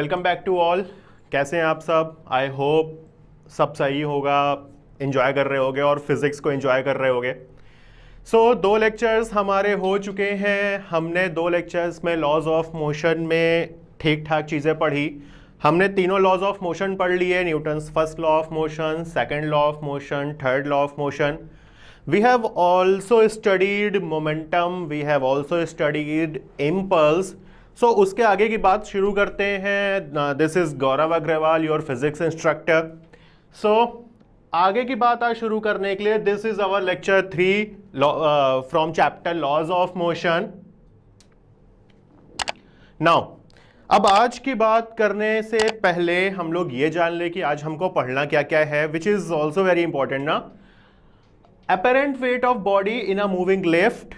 Welcome back to all. कैसे हैं आप सब? आई होप सब सही होगा, एंजॉय कर रहे होगे और फिज़िक्स को एंजॉय कर रहे होगे। दो लेक्चर्स हमारे हो चुके हैं। हमने दो लेक्चर्स में लॉज ऑफ मोशन में ठीक ठाक चीज़ें पढ़ी। हमने तीनों लॉज ऑफ मोशन पढ़ लिए, Newton's first law of motion, second law of motion, third law of motion. We have also studied momentum, we have also studied impulse. उसके आगे की बात शुरू करते हैं। This is Gaurav Agrawal, your physics instructor. आगे की बात आज शुरू करने के लिए this is our lecture 3 from chapter laws of motion. Now अब आज की बात करने से पहले हम लोग ये जान ले कि आज हमको पढ़ना क्या क्या है, which is also very important ना। Apparent weight of body in a moving lift,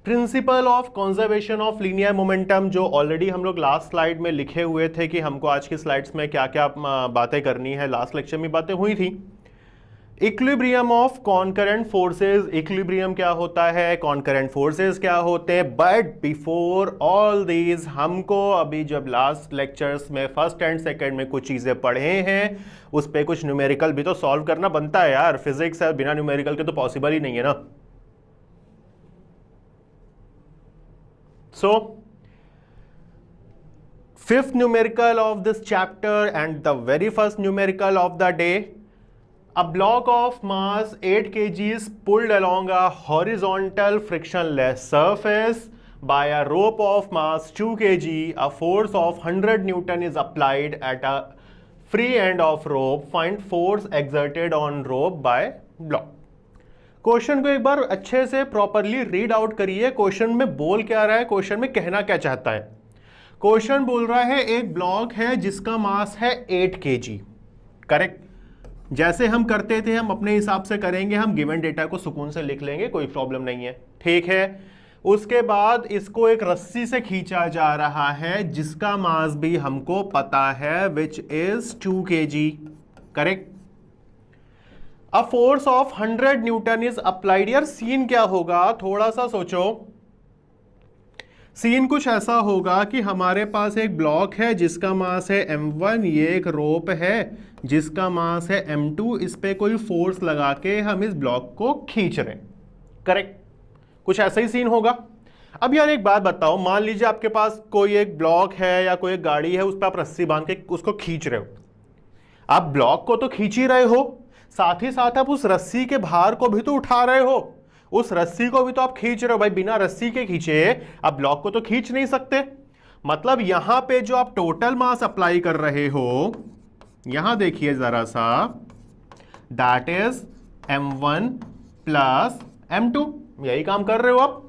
principle of conservation of linear momentum, जो ऑलरेडी हम लोग लास्ट स्लाइड में लिखे हुए थे कि हमको आज की स्लाइड्स में क्या क्या बातें करनी है। लास्ट लेक्चर में बातें हुई थी। Equilibrium of concurrent forces, equilibrium क्या होता है, कॉन्करेंट फोर्सेस क्या होते हैं। बट बिफोर ऑल दीज हमको अभी जब लास्ट लेक्चर्स में फर्स्ट एंड सेकेंड में कुछ चीजें पढ़े हैं, उस पर कुछ न्यूमेरिकल भी तो सॉल्व करना बनता है यार। फिजिक्स है, बिना न्यूमेरिकल के तो पॉसिबल ही नहीं है ना। Fifth numerical of this chapter and the very first numerical of the day. A block of mass 8 kg is pulled along a horizontal frictionless surface by a rope of mass 2 kg. A force of 100 Newton is applied at a free end of rope. Find force exerted on rope by block. Question को एक बार अच्छे से properly read out करिए। Question में बोल क्या रहा है, क्वेश्चन में कहना क्या चाहता है। क्वेश्चन बोल रहा है एक ब्लॉक है जिसका मास है 8 kg। करेक्ट। जैसे हम करते थे हम अपने हिसाब से करेंगे, हम गिवन डेटा को सुकून से लिख लेंगे, कोई प्रॉब्लम नहीं है, ठीक है। उसके बाद इसको एक रस्सी से खींचा जा रहा है जिसका मास भी हमको पता है, which is 2 kg। Correct. A force of 100 Newton is applied. यार सीन क्या होगा, थोड़ा सा सोचो। सीन कुछ ऐसा होगा कि हमारे पास एक ब्लॉक है जिसका मास है m1, ये एक रोप है जिसका मास है m2, इस पे कोई फोर्स लगा के हम इस ब्लॉक को खींच रहे हैं। करेक्ट। कुछ ऐसा ही सीन होगा। अब यार एक बात बताओ, मान लीजिए आपके पास कोई एक ब्लॉक है या कोई एक गाड़ी है, उस पर आप रस्सी बांध के उसको खींच रहे हो। आप ब्लॉक को तो खींच ही रहे हो, साथ ही साथ आप उस रस्सी के भार को भी तो उठा रहे हो। उस रस्सी को भी तो आप खींच रहे हो भाई। बिना रस्सी के खींचे आप ब्लॉक को तो खींच नहीं सकते। मतलब यहां पे जो आप टोटल मास अप्लाई कर रहे हो, यहां देखिए जरा सा, that is m1 plus m2। यही काम कर रहे हो आप।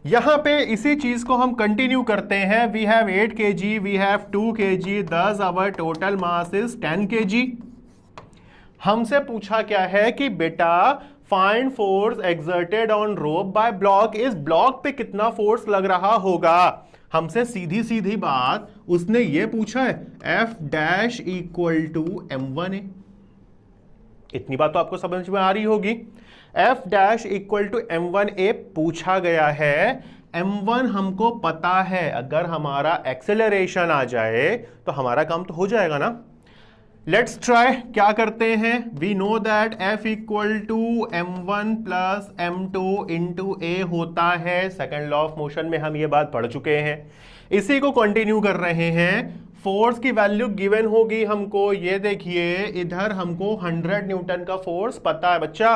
यहां पे इसी चीज को हम कंटिन्यू करते हैं। We have 8 kg, we have 2 kg, thus our total mass is 10 kg। हमसे पूछा क्या है कि बेटा find force exerted on rope by block. इस ब्लॉक पे कितना फोर्स लग रहा होगा। हमसे सीधी सीधी बात उसने ये पूछा है, F dash equal to m1 है। इतनी बात तो आपको समझ में आ रही होगी। F dash equal to m1a पूछा गया है। m1 हमको पता है, अगर हमारा एक्सेलरेशन आ जाए तो हमारा काम तो हो जाएगा ना। Let's try. क्या करते हैं, we know that F equal to m1 plus m2 into a होता है। सेकेंड लॉ ऑफ मोशन में हम ये बात पढ़ चुके हैं, इसी को कंटिन्यू कर रहे हैं। फोर्स की वैल्यू गिवन होगी हमको, ये देखिए इधर हमको 100 न्यूटन का फोर्स पता है बच्चा।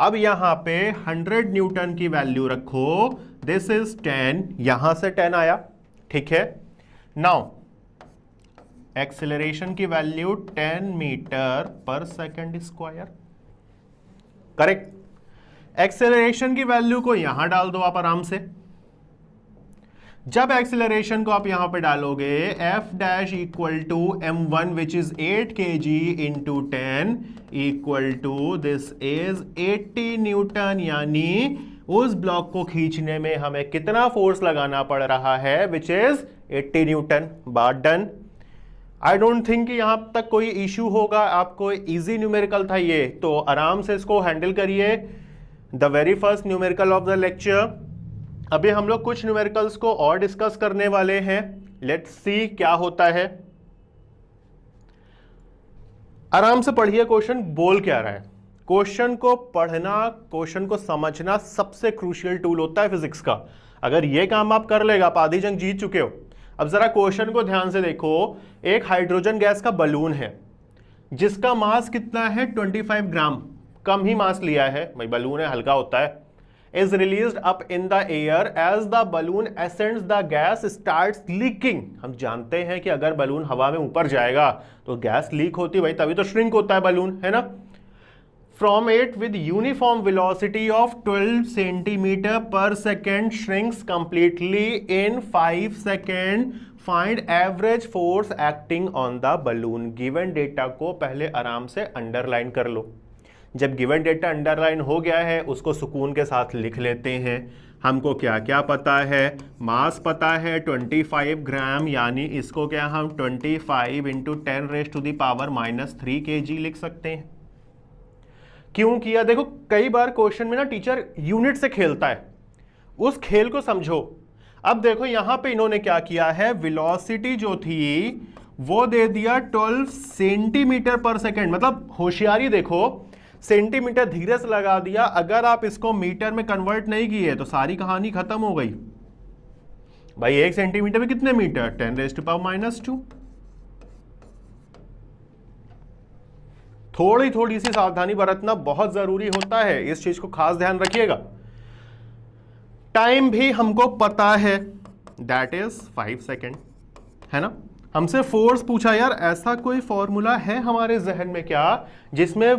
अब यहां पे 100 न्यूटन की वैल्यू रखो, दिस इज 10, यहां से 10 आया, ठीक है। नाउ एक्सेलरेशन की वैल्यू 10 मीटर पर सेकेंड स्क्वायर। करेक्ट। एक्सेलरेशन की वैल्यू को यहां डाल दो आप आराम से। जब एक्सेलरेशन को आप यहां पे डालोगे, F dash equal to m1 which is 8 kg into 10 equal to this is 80 newton. यानी उस ब्लॉक को खींचने में हमें कितना फोर्स लगाना पड़ रहा है, विच इज 80 न्यूटन। बात डन। आई डोंट थिंक कि यहां तक कोई इश्यू होगा। आपको इजी न्यूमेरिकल था ये, तो आराम से इसको हैंडल करिए। The very first numerical of the lecture. अभी हम लोग कुछ न्यूमेरिकल्स को और डिस्कस करने वाले हैं। लेट्स सी क्या होता है। आराम से पढ़िए क्वेश्चन बोल क्या रहा है। क्वेश्चन को पढ़ना, क्वेश्चन को समझना सबसे क्रूशियल टूल होता है फिजिक्स का। अगर ये काम आप कर लेगा आप आधी जंग जीत चुके हो। अब जरा क्वेश्चन को ध्यान से देखो। एक हाइड्रोजन गैस का बलून है जिसका मास कितना है 25 ग्राम, कम ही मास लिया है भाई, बलून है हल्का होता है। is released up in the air as the balloon ascends the gas starts leaking। हम जानते हैं कि अगर बलून हवा में ऊपर जाएगा तो गैस लीक होती है भाई, तभी तो श्रिंक होता है बलून, है ना। From it with uniform velocity of 12 centimeter per second shrinks completely in 5 seconds। Find average force acting on the balloon। Given data को पहले आराम से अंडरलाइन कर लो। जब गिवन डेटा अंडरलाइन हो गया है उसको सुकून के साथ लिख लेते हैं। हमको क्या क्या पता है, मास पता है 25 ग्राम, यानी इसको क्या हम 25 इंटू 10⁻³ kg लिख सकते हैं। क्यों किया, देखो कई बार क्वेश्चन में ना टीचर यूनिट से खेलता है, उस खेल को समझो। अब देखो यहां पे इन्होंने क्या किया है, वेलोसिटी जो थी वो दे दिया 12 सेंटीमीटर पर सेकेंड, मतलब होशियारी देखो, सेंटीमीटर धीरे से लगा दिया। अगर आप इसको मीटर में कन्वर्ट नहीं किए तो सारी कहानी खत्म हो गई भाई। 1 सेंटीमीटर में कितने मीटर, 10⁻²। थोड़ी थोड़ी सी सावधानी बरतना बहुत जरूरी होता है, इस चीज को खास ध्यान रखिएगा। टाइम भी हमको पता है, दैट इज 5 सेकेंड, है ना। हमसे फोर्स पूछा, यार ऐसा कोई फॉर्मूला है हमारे जहन में क्या जिसमें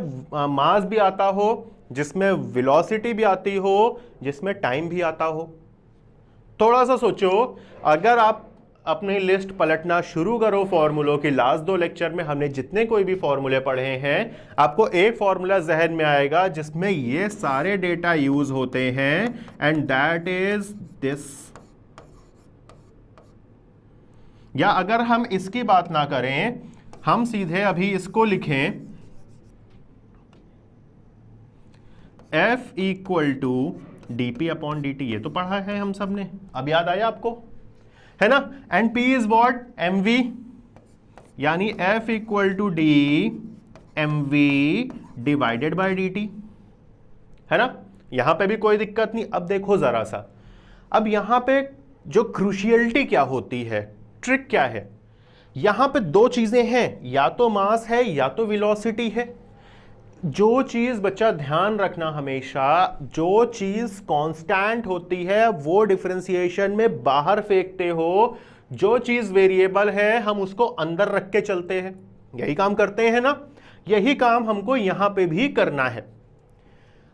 मास भी आता हो, जिसमें वेलोसिटी भी आती हो, जिसमें टाइम भी आता हो। थोड़ा सा सोचो, अगर आप अपनी लिस्ट पलटना शुरू करो फॉर्मूलों की, लास्ट 2 लेक्चर में हमने जितने कोई भी फॉर्मूले पढ़े हैं, आपको एक फॉर्मूला जहन में आएगा जिसमें ये सारे डेटा यूज होते हैं, एंड दैट इज दिस। या अगर हम इसकी बात ना करें, हम सीधे अभी इसको लिखें, F = dp/dt। ये तो पढ़ा है हम सब ने, अब याद आया आपको, है ना। And P is what, mv, यानी F = d mv/dt, है ना। यहां पे भी कोई दिक्कत नहीं। अब देखो जरा सा, अब यहां पे जो क्रूशियलिटी क्या होती है, ट्रिक क्या है, यहां पे 2 चीजें हैं, या तो मास है या तो वेलोसिटी है। जो चीज बच्चा ध्यान रखना हमेशा, जो चीज कांस्टेंट होती है वो डिफरेंशिएशन में बाहर फेंकते हो, जो चीज वेरिएबल है हम उसको अंदर रख के चलते हैं। यही काम करते हैं ना, यही काम हमको यहां पे भी करना है।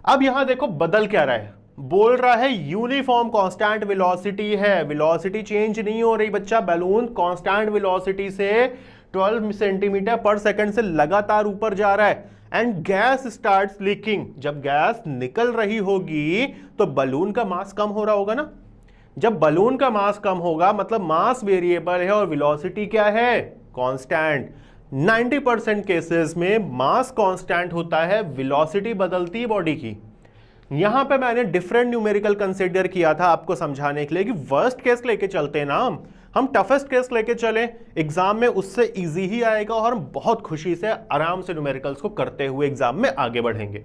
अब यहां देखो बदल क्या रहा है, बोल रहा है यूनिफॉर्म कांस्टेंट वेलोसिटी है, वेलोसिटी चेंज नहीं हो रही बच्चा। बैलून कांस्टेंट वेलोसिटी से 12 सेंटीमीटर पर सेकंड से लगातार ऊपर जा रहा है, एंड गैस स्टार्ट्स लीकिंग। जब गैस निकल रही होगी तो बलून का मास कम हो रहा होगा ना। जब बलून का मास कम होगा मतलब मास वेरिएबल है और वेलोसिटी क्या है, कांस्टेंट। 90% केसेस में मास कांस्टेंट होता है, वेलोसिटी बदलती है बॉडी की। यहां पे मैंने डिफरेंट न्यूमेरिकल कंसीडर किया था आपको समझाने के लिए कि वर्स्ट केस लेके चलते ना, हम टफेस्ट केस लेके चले, एग्जाम में उससे इजी ही आएगा और हम बहुत खुशी से आराम से न्यूमेरिकल्स को करते हुए एग्जाम में आगे बढ़ेंगे।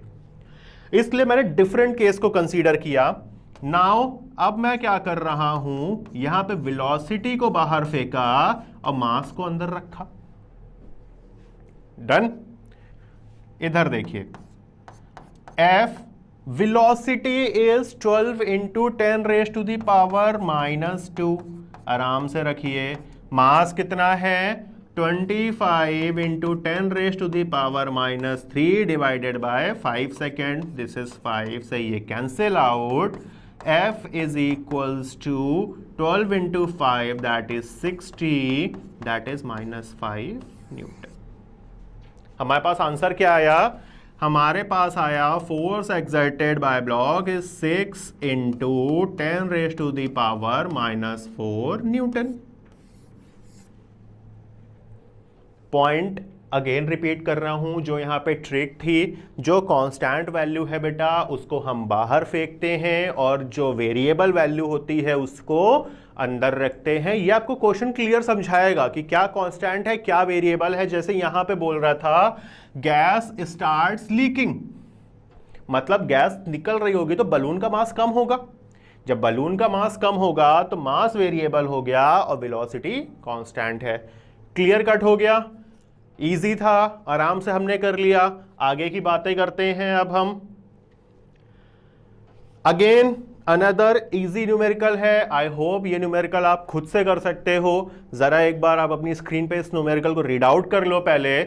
इसलिए मैंने डिफरेंट केस को कंसीडर किया। नाउ अब मैं क्या कर रहा हूं, यहां पे वेलोसिटी को बाहर फेंका और मास को अंदर रखा। डन। इधर देखिए, F वेलोसिटी इज 12 इंटू 10⁻⁻²। आराम से रखिए। मास कितना है, 25 into 10⁻³ divided by 5 second. This is 5 से ये cancel out. F is equals to 12 into 5 that is 60, that is -5 newton. हमारे पास आंसर क्या आया, हमारे पास आया force exerted by block is 6 into 10⁻⁻⁴ newton. Point again repeat कर रहा हूं, जो यहाँ पे ट्रिक थी, जो कांस्टेंट वैल्यू है बेटा उसको हम बाहर फेंकते हैं और जो वेरिएबल वैल्यू होती है उसको अंदर रखते हैं। ये आपको क्वेश्चन क्लियर समझाएगा कि क्या कांस्टेंट है क्या वेरिएबल है। जैसे यहां पे बोल रहा था गैस स्टार्ट्स लीकिंग, मतलब गैस निकल रही होगी तो बलून का मास कम होगा। जब बलून का मास कम होगा तो मास वेरिएबल हो गया और वेलोसिटी कांस्टेंट है। क्लियर कट हो गया, इजी था, आराम से हमने कर लिया। आगे की बातें करते हैं अब हम। अगेन अनदर इजी न्यूमेरिकल है। आई होप ये न्यूमेरिकल आप खुद से कर सकते हो। जरा एक बार आप अपनी स्क्रीन पे इस न्यूमेरिकल को रीड आउट कर लो। पहले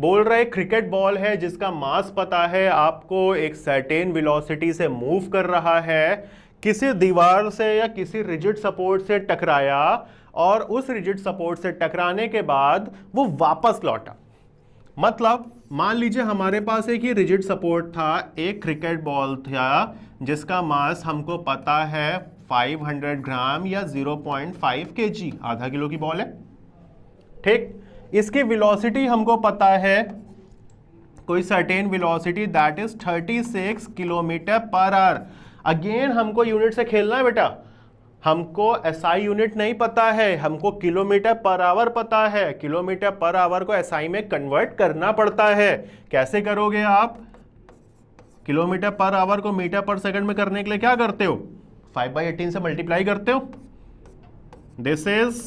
बोल रहे क्रिकेट बॉल है जिसका मास पता है आपको, एक सर्टेन वेलोसिटी से मूव कर रहा है, किसी दीवार से या किसी रिजिड सपोर्ट से टकराया और उस रिजिड सपोर्ट से टकराने के बाद वो वापस लौटा। मतलब मान लीजिए हमारे पास एक ही रिजिड सपोर्ट था, एक क्रिकेट बॉल था जिसका मास हमको पता है 500 ग्राम या 0.5 kg, आधा किलो की बॉल है, ठीक। इसकी वेलोसिटी हमको पता है कोई certain velocity, that is 36 kilometre per hour. Again हमको यूनिट से खेलना है बेटा, हमको एसआई यूनिट नहीं पता है, हमको किलोमीटर पर आवर पता है। किलोमीटर पर आवर को एसआई में कन्वर्ट करना पड़ता है। कैसे करोगे आप? किलोमीटर पर आवर को मीटर पर सेकंड में करने के लिए क्या करते हो? 5/18 से मल्टीप्लाई करते हो। This is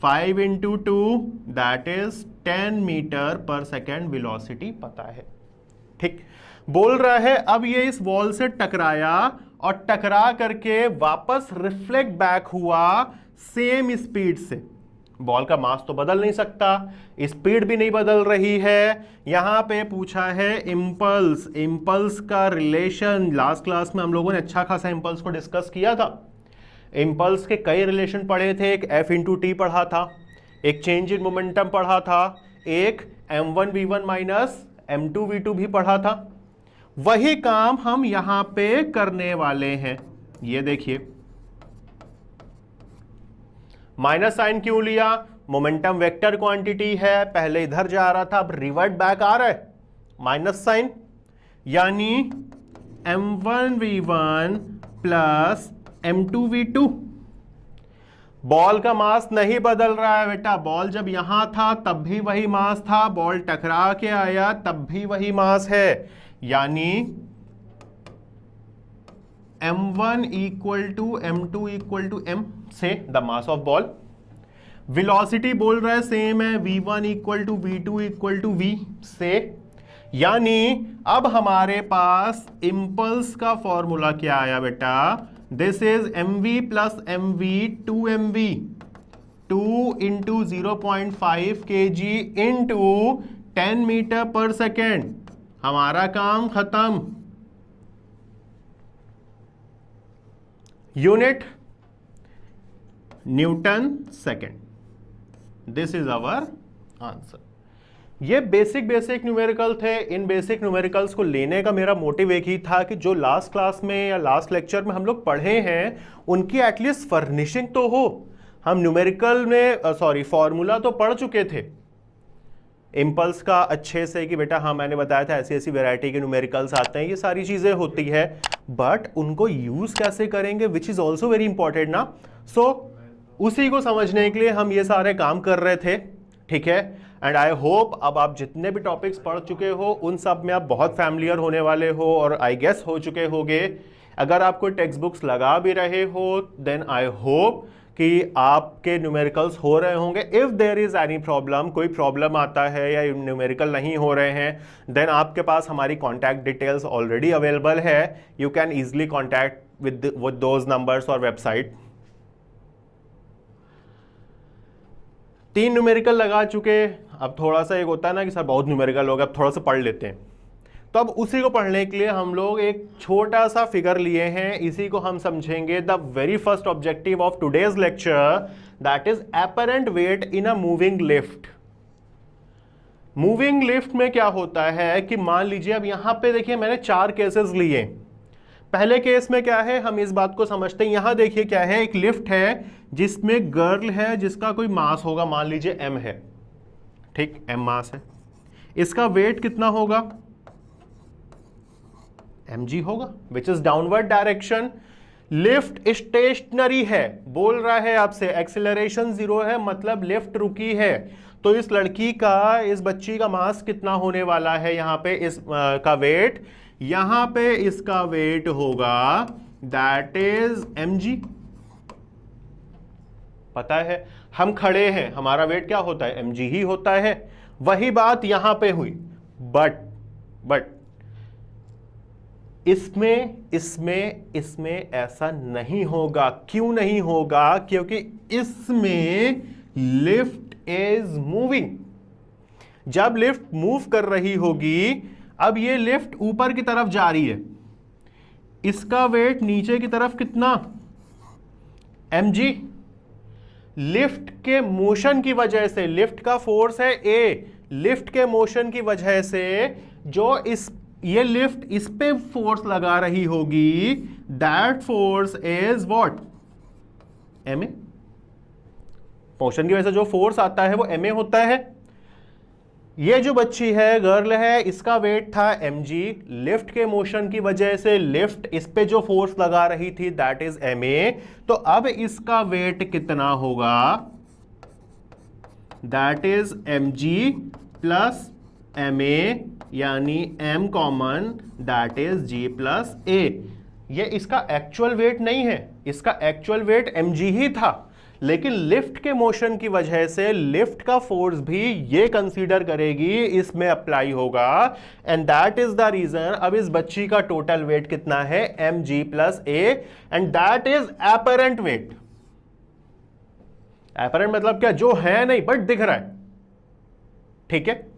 5 into 2 that is 10 metre पर सेकेंड वेलोसिटी पता है, ठीक। बोल रहा है अब ये इस वॉल से टकराया और टकरा करके वापस रिफ्लेक्ट बैक हुआ सेम स्पीड से। बॉल का मास तो बदल नहीं सकता, स्पीड भी नहीं बदल रही है। यहां पे पूछा है इंपल्स, इंपल्स का रिलेशन। लास्ट क्लास में हम लोगों ने अच्छा खासा इंपल्स को डिस्कस किया था। इंपल्स के कई रिलेशन पढ़े थे, एक F into T पढ़ा था, एक चेंज इन मोमेंटम पढ़ा था, एक m1v1 माइनस m2v2 भी पढ़ा था। वही काम हम यहां पे करने वाले हैं। ये देखिए माइनस साइन क्यों लिया? मोमेंटम वेक्टर क्वांटिटी है, पहले इधर जा रहा था, अब रिवर्ट बैक आ रहा है, माइनस साइन, यानी m1v1 प्लस m2v2। बॉल का मास नहीं बदल रहा है बेटा, बॉल जब यहां था तब भी वही मास था, बॉल टकरा के आया तब भी वही मास है, यानी m1 equal to m2 equal to m से the mass of ball. Velocity बोल रहा है सेम है, v1 equal to v2 equal to v से, यानी अब हमारे पास इंपल्स का फॉर्मूला क्या आया बेटा? This is mv plus mv 2mv, 2 into 0.5 kg into 10 metre पर सेकेंड। हमारा काम खत्म। Unit newton second. This is our answer. ये बेसिक न्यूमेरिकल थे। इन बेसिक न्यूमेरिकल्स को लेने का मेरा मोटिव एक ही था कि जो लास्ट क्लास में या लास्ट लेक्चर में हम लोग पढ़े हैं उनकी एटलीस्ट फर्निशिंग तो हो। हम न्यूमेरिकल में फॉर्मूला तो पढ़ चुके थे इंपल्स का अच्छे से कि बेटा हाँ मैंने बताया था ऐसी ऐसी वैरायटी के न्यूमेरिकल्स आते हैं, ये सारी चीजें होती है, बट उनको यूज कैसे करेंगे which is also very important ना। सो उसी को समझने के लिए हम ये सारे काम कर रहे थे, ठीक है। एंड आई होप अब आप जितने भी टॉपिक्स पढ़ चुके हो उन सब में आप बहुत फैमिलियर होने वाले हो और आई गेस हो चुके होगे। अगर आप कोई टेक्स्ट बुक्स लगा भी रहे हो देन आई होप कि आपके न्यूमेरिकल्स हो रहे होंगे। If there is any problem, कोई प्रॉब्लम आता है या न्यूमेरिकल नहीं हो रहे हैं, देन आपके पास हमारी कॉन्टैक्ट डिटेल्स ऑलरेडी अवेलेबल है। You can easily contact with those numbers और वेबसाइट। 3 न्यूमेरिकल लगा चुके, अब थोड़ा सा एक होता है ना कि सर बहुत न्यूमेरिकल हो गया, अब थोड़ा सा पढ़ लेते हैं। तो अब उसी को पढ़ने के लिए हम लोग एक छोटा सा फिगर लिए हैं, इसी को हम समझेंगे। The very first objective of today's lecture that is apparent wait in a moving lift. Moving lift में क्या होता है कि मान लीजिए अब यहां पे देखिए मैंने 4 केसेस लिए। पहले केस में क्या है हम इस बात को समझते हैं। यहां देखिए क्या है, एक लिफ्ट है जिसमें गर्ल है जिसका कोई मास होगा, मान लीजिए m है, ठीक, m मास है। इसका वेट कितना होगा, mg होगा, which is downward direction. Lift stationary है, बोल रहा है आपसे एक्सीलरेशन 0 है, मतलब लिफ्ट रुकी है। तो इस लड़की का, इस बच्ची का मास कितना होने वाला है यहां पे, इस का वेट, यहां पे इसका वेट होगा दैट इज mg। पता है हम खड़े हैं, हमारा वेट क्या होता है, mg ही होता है। वही बात यहां पे हुई, बट इसमें ऐसा नहीं होगा। क्यों नहीं होगा, क्योंकि इसमें लिफ्ट इज मूविंग। जब लिफ्ट मूव कर रही होगी, अब ये लिफ्ट ऊपर की तरफ जा रही है, इसका वेट नीचे की तरफ कितना, mg। लिफ्ट के मोशन की वजह से, लिफ्ट का फोर्स है A, लिफ्ट के मोशन की वजह से जो ये लिफ्ट इस पे फोर्स लगा रही होगी, that force is what, ma। Motion की वजह से जो फोर्स आता है वो ma होता है। ये जो बच्ची है, गर्ल है, इसका वेट था mg, लिफ्ट के मोशन की वजह से लिफ्ट इस पे जो फोर्स लगा रही थी दैट इज ma। तो अब इसका वेट कितना होगा, that is mg plus ma, यानी m common, that is g plus a। ये इसका एक्चुअल वेट नहीं है, इसका एक्चुअल वेट mg ही था, लेकिन लिफ्ट के मोशन की वजह से लिफ्ट का फोर्स भी ये कंसीडर करेगी, इसमें अप्लाई होगा, and that is the reason अब इस बच्ची का टोटल वेट कितना है, mg plus a, and that is apparent weight. Apparent मतलब क्या, जो है नहीं बट दिख रहा है, ठीक है।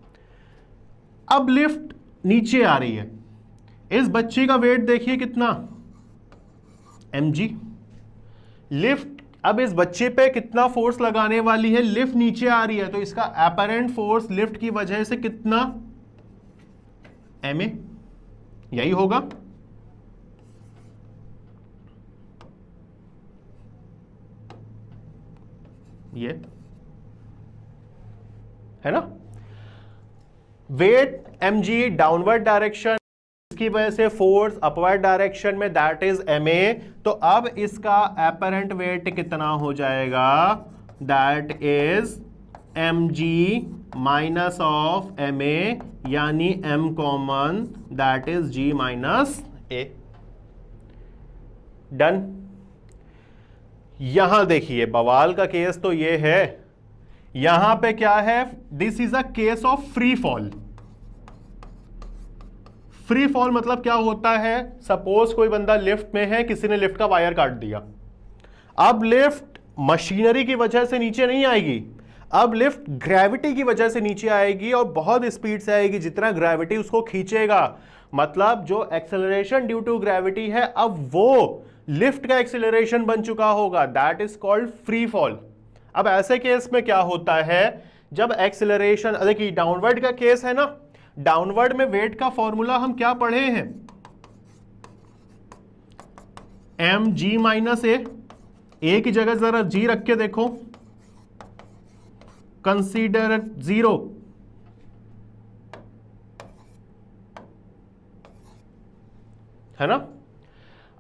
अब लिफ्ट नीचे आ रही है, इस बच्ची का वेट देखिए कितना, mg। लिफ्ट अब इस बच्चे पे कितना फोर्स लगाने वाली है, लिफ्ट नीचे आ रही है, तो इसका एपरेंट फोर्स लिफ्ट की वजह से कितना, ma, यही होगा। ये है ना, वेट mg डाउनवर्ड डायरेक्शन, इसकी वजह से फोर्स अपवर्ड डायरेक्शन में, दैट इज ma। तो अब इसका एपरेंट वेट कितना हो जाएगा, that is mg minus of ma, यानी m common, that is g minus a। Done. यहां देखिए बवाल का केस तो ये है, यहां पे क्या है, this is a case of free fall. Free fall मतलब क्या होता है, सपोज कोई बंदा लिफ्ट में है, किसी ने लिफ्ट का वायर काट दिया, अब लिफ्ट मशीनरी की वजह से नीचे नहीं आएगी, अब लिफ्ट ग्रेविटी की वजह से नीचे आएगी और बहुत स्पीड से आएगी, जितना ग्रेविटी उसको खींचेगा, मतलब जो एक्सेलरेशन ड्यू टू ग्रेविटी है अब वो लिफ्ट का एक्सेलरेशन बन चुका होगा, that is called free fall. अब ऐसे केस में क्या होता है, जब एक्सेलरेशन, देखिए डाउनवर्ड का केस है ना, डाउनवर्ड में वेट का फॉर्मूला हम क्या पढ़े हैं, mg माइनस a की जगह जरा g रख के देखो, कंसीडर 0, है ना।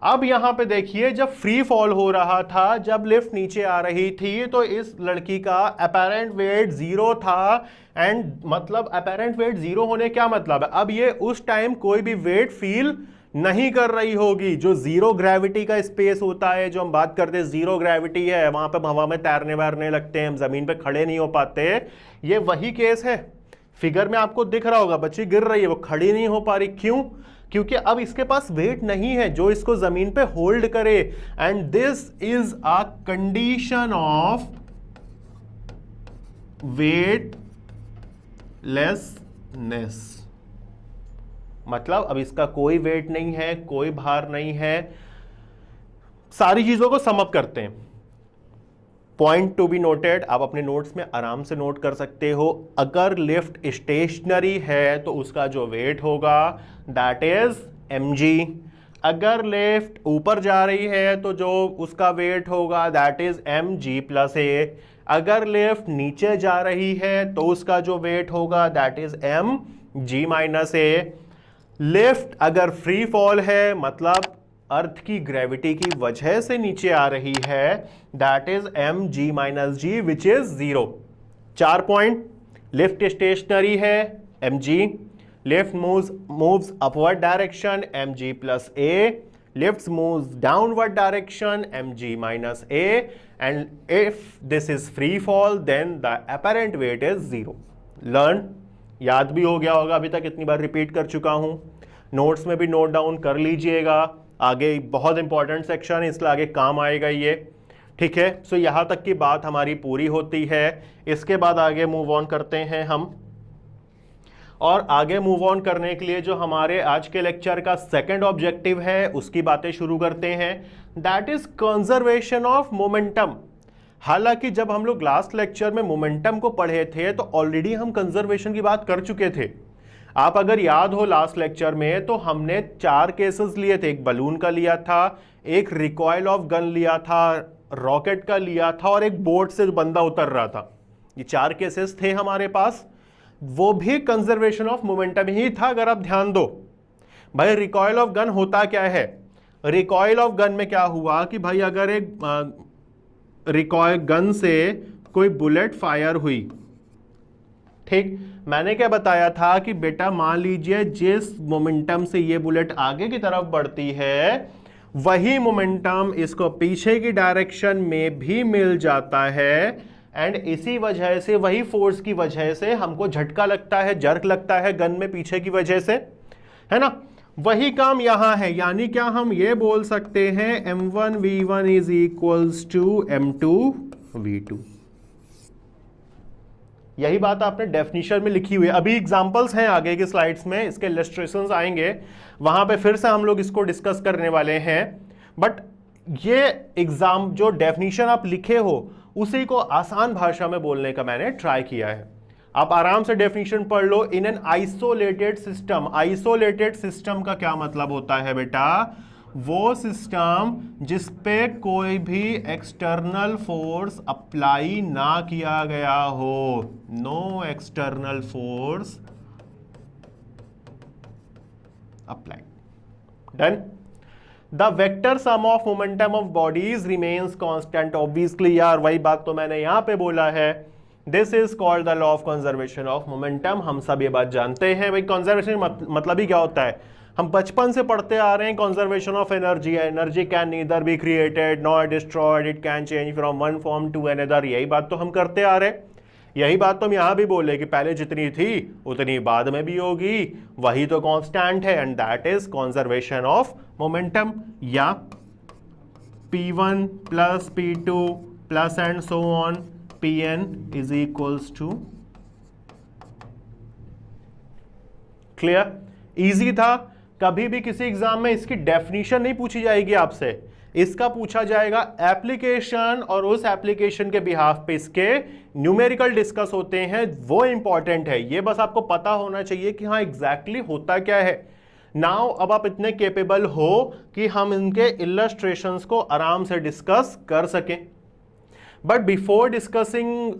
अब यहां पे देखिए, जब फ्री फॉल हो रहा था, जब लिफ्ट नीचे आ रही थी, तो इस लड़की का अपेरेंट वेट 0 था, एंड मतलब अपेरेंट वेट 0 होने क्या मतलब है, अब ये उस टाइम कोई भी वेट फील नहीं कर रही होगी। जो जीरो ग्रेविटी का स्पेस होता है, जो हम बात करते हैं जीरो ग्रेविटी है, वहां पे हवा में तैरने वैरने लगते हैं, हम जमीन पे खड़े नहीं हो पाते, ये वही केस है। फिगर में आपको दिख रहा होगा, बच्ची गिर रही है, वो खड़ी नहीं हो पा रही, क्यों, क्योंकि अब इसके पास वेट नहीं है जो इसको जमीन पे होल्ड करे, and this is a condition of weightlessness. मतलब अब इसका कोई वेट नहीं है, कोई भार नहीं है। सारी चीजों को सम अप करते हैं। पॉइंट टू बी नोटेड, आप अपने नोट्स में आराम से नोट कर सकते हो। अगर लिफ्ट स्टेशनरी है तो उसका जो वेट होगा दैट इज mg। अगर लिफ्ट ऊपर जा रही है तो जो उसका वेट होगा that is mg plus a। अगर लिफ्ट नीचे जा रही है तो उसका जो वेट होगा that is M G minus A. Lift अगर फ्री फॉल है मतलब अर्थ की ग्रेविटी की वजह से नीचे आ रही है that is M G minus G which is 0। 4 point. Lift stationary है M G, lift moves upward direction M G plus A, lift moves downward direction M G minus A, and if this is free fall then the apparent weight is 0। Learn, याद भी हो गया होगा, अभी तक इतनी बार repeat कर चुका हूं, नोट्स में भी नोट डाउन कर लीजिएगा, आगे बहुत इंपॉर्टेंट सेक्शन है इसलिए आगे काम आएगा ये, ठीक है। सो यहां तक की बात हमारी पूरी होती है। इसके बाद आगे मूव ऑन करते हैं हम, और आगे मूव ऑन करने के लिए जो हमारे आज के लेक्चर का सेकंड ऑब्जेक्टिव है उसकी बातें शुरू करते हैं, that is conservation of momentum. हालांकि जब हम लोग लास्ट लेक्चर में मोमेंटम को पढ़े थे तो ऑलरेडी हम कंजर्वेशन की बात कर चुके थे। आप अगर याद हो लास्ट लेक्चर में तो हमने 4 केसेस लिए थे, एक बलून का लिया था, एक रिकॉइल ऑफ गन लिया था, रॉकेट का लिया था, और एक बोट से जो बंदा उतर रहा था। ये 4 केसेस थे हमारे पास, वो भी कंजर्वेशन ऑफ मोमेंटम ही था। अगर आप ध्यान दो भाई, रिकॉइल ऑफ गन होता क्या है? रिकॉइल ऑफ गन में क्या हुआ कि भाई अगर एक रिकॉइल गन से कोई बुलेट फायर हुई, ठीक, मैंने क्या बताया था कि बेटा मान लीजिए जिस मोमेंटम से ये बुलेट आगे की तरफ बढ़ती है वही मोमेंटम इसको पीछे की डायरेक्शन में भी मिल जाता है, एंड इसी वजह से, वही फोर्स की वजह से हमको झटका लगता है, जर्क लगता है गन में पीछे की वजह से, है ना। वही काम यहां है, यानी क्या हम ये बोल सकते हैं m1 v1 is equals to m2 v2। यही बात आपने डेफिनेशन में लिखी हुई है। अभी एग्जांपल्स हैं आगे की स्लाइड्स में, इसके इलस्ट्रेशंस आएंगे, वहां पे फिर से हम लोग इसको डिस्कस करने वाले हैं। बट ये एग्जाम जो डेफिनेशन आप लिखे हो उसी को आसान भाषा में बोलने का मैंने ट्राई किया है। आप आराम से डेफिनेशन पढ़ लो। In an isolated system, isolated system का क्या मतलब होता है बेटा? वो सिस्टम जिसपे कोई भी एक्सटर्नल फोर्स अप्लाई ना किया गया हो, no external force apply. Done. The vector sum of momentum of bodies remains constant. Obviously यार वही बात तो मैंने यहां पे बोला है, this is called the law of conservation of momentum. हम सब ये बात जानते हैं भाई, कंजर्वेशन मतलब ही क्या होता है, हम बचपन से पढ़ते आ रहे हैं। Conservation of energy, energy can neither be created nor destroyed, it can change from one form to another. यही बात तो हम करते आ रहे हैं, यही बात तो हम यहां भी बोले कि पहले जितनी थी उतनी बाद में भी होगी, वही तो कांस्टेंट है, and that is conservation of momentum. या P1 plus P2 plus and so on Pn is equals to. Clear? Easy था। कभी भी किसी एग्जाम में इसकी डेफिनेशन नहीं पूछी जाएगी आपसे, इसका पूछा जाएगा एप्लीकेशन, और उस एप्लीकेशन के बिहाफ पे इसके न्यूमेरिकल डिस्कस होते हैं, वो इंपॉर्टेंट है। ये बस आपको पता होना चाहिए कि हाँ एग्जैक्टली होता क्या है। नाउ अब आप इतने केपेबल हो कि हम इनके इलस्ट्रेशंस को आराम से डिस्कस कर सकें। But before discussing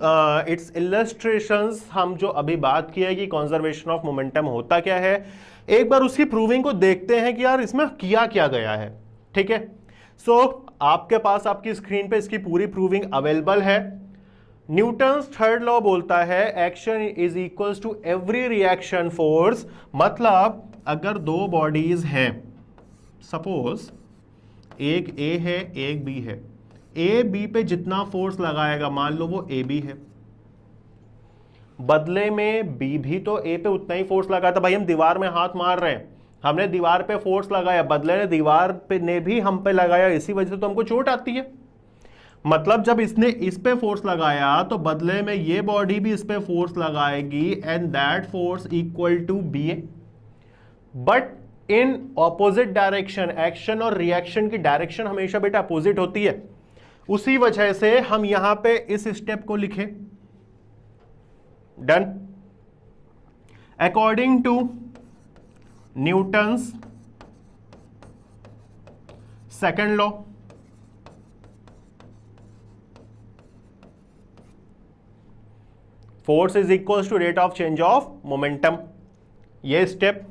it's illustrations, हम जो अभी बात की है कि कंजर्वेशन ऑफ मोमेंटम होता क्या है, एक बार उसकी प्रूविंग को देखते हैं कि यार इसमें किया क्या गया है। ठीक है, सो आपके पास आपकी स्क्रीन पे इसकी पूरी प्रूविंग अवेलेबल है। न्यूटन्स थर्ड लॉ बोलता है action is equals to every reaction force. मतलब अगर दो बॉडीज हैं, सपोज एक ए है एक बी है, ए बी पे जितना फोर्स लगाएगा, मान लो वो ए बी है, बदले में बी भी तो ए पे उतना ही फोर्स लगाता। भाई हम दीवार में हाथ मार रहे हैं, हमने दीवार पे फोर्स लगाया, बदले ने दीवार पे ने भी हम पे लगाया, इसी वजह से तो हमको चोट आती है। मतलब जब इसने इस पे फोर्स लगाया तो बदले में ये बॉडी भी इस पे फोर्स लगाएगी, and that force equal to be. But in opposite direction, action और रिएक्शन की डायरेक्शन हमेशा बेटा अपोजिट होती है। उसी वजह से हम यहां पे इस स्टेप को लिखे। Done. According to Newton's second law, force is equal to rate of change of momentum. ये स्टेप